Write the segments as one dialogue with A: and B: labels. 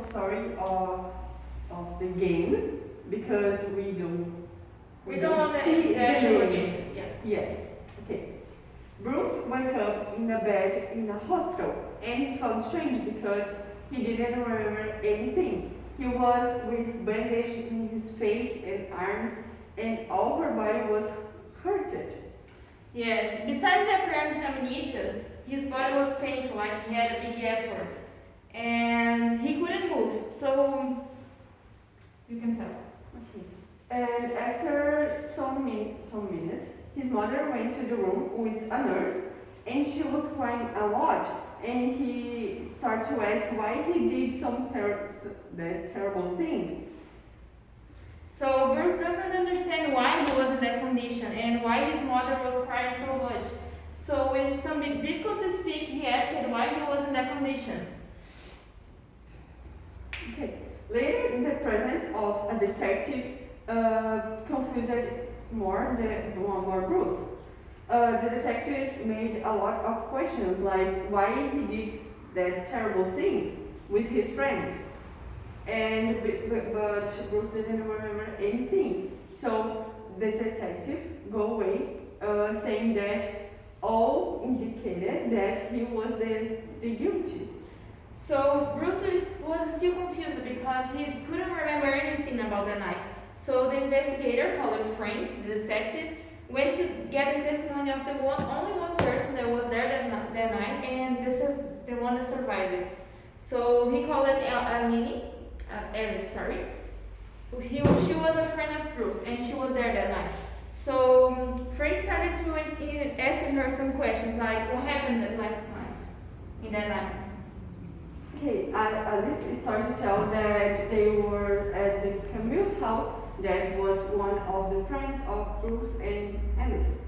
A: the story of the game because
B: We don't want
A: see
B: the actual
A: game.
B: game. Yes.
A: Yes. Okay. Bruce woke up in a bed in a hospital and he felt strange because he didn't remember anything. He was with bandage in his face and arms and all her body was hurted.
B: Yes. Besides the apparent amnesia, his body was painful, like he had a big effort, and he couldn't move. So you can tell.
A: Okay. And after some minutes, his mother went to the room with a nurse and she was crying a lot. And he started to ask why he did that terrible thing.
B: So Bruce doesn't understand why he was in that condition and why his mother was crying so much. So with some bit difficult to speak, he asked why he was in that condition.
A: Okay. Later, in the presence of a detective, confused more Bruce. The detective made a lot of questions, like why he did that terrible thing with his friends, but Bruce didn't remember anything. So the detective go away, saying that all indicated that he was the guilty.
B: So Bruce was still confused because he couldn't remember anything about the night. So the investigator, called Frank, the detective, went to get the testimony of only one person that was there that night and the one that survived it. So he called it Alice, sorry. She was a friend of Bruce and she was there that night. So Frank started to asking her some questions like what happened that last night, in that night.
A: Okay, Alice started to tell that they were at the Camille's house. That was one of the friends of Bruce and Alice.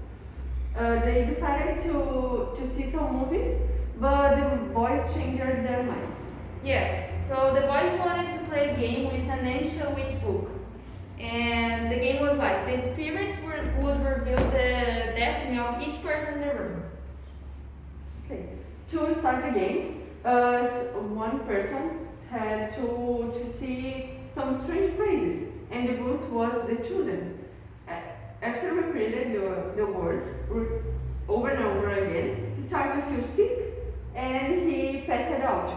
A: They decided to see some movies, but the boys changed their minds.
B: Yes, so the boys wanted to play a game with an ancient witch book. And the game was like the spirits would reveal the destiny of each person in the room.
A: Okay, to start the game, one person had to see some strange phrases, and the Bruce was the chosen. After repeating the words over and over again, he started to feel sick, and he passed out.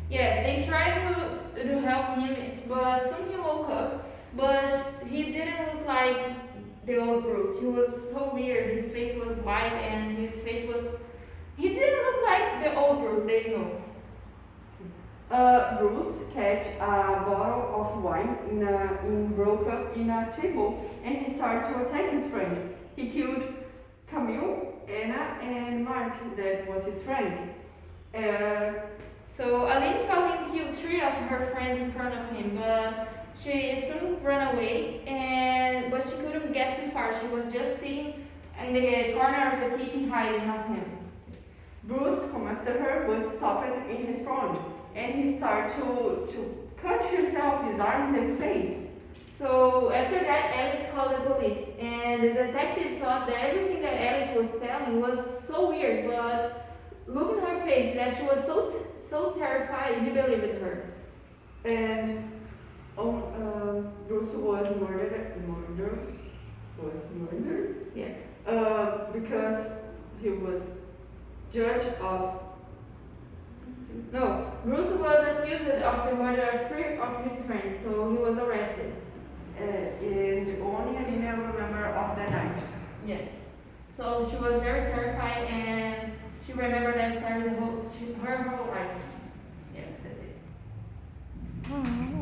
B: Yes, they tried to help him, but soon he woke up. But he didn't look like the old Bruce. He was so weird. His face was white, and his face was. He didn't look like the old Bruce they know.
A: Bruce catch a bottle of wine broke up in a table, and he started to attack his friend. He killed Camille, Anna, and Mark. That was his friend.
B: So Aline saw him kill three of her friends in front of him, but she soon ran away. But she couldn't get too far. She was just sitting in the corner of the kitchen, hiding of him.
A: Bruce come after her, but stopped in his front, and he started to cut himself, his arms and face.
B: So after that, Alice called the police, and the detective thought that everything that Alice was telling was so weird, but look at her face, that she was so terrified, he believed her.
A: And Bruce was murdered.
B: Yes.
A: Because he was judge of.
B: No, Bruce was accused of the murder of three of his friends, so he was arrested.
A: And only Alina remember of the night.
B: Yes. So she was very terrified, and she remembered that story her whole life. Yes, that's it.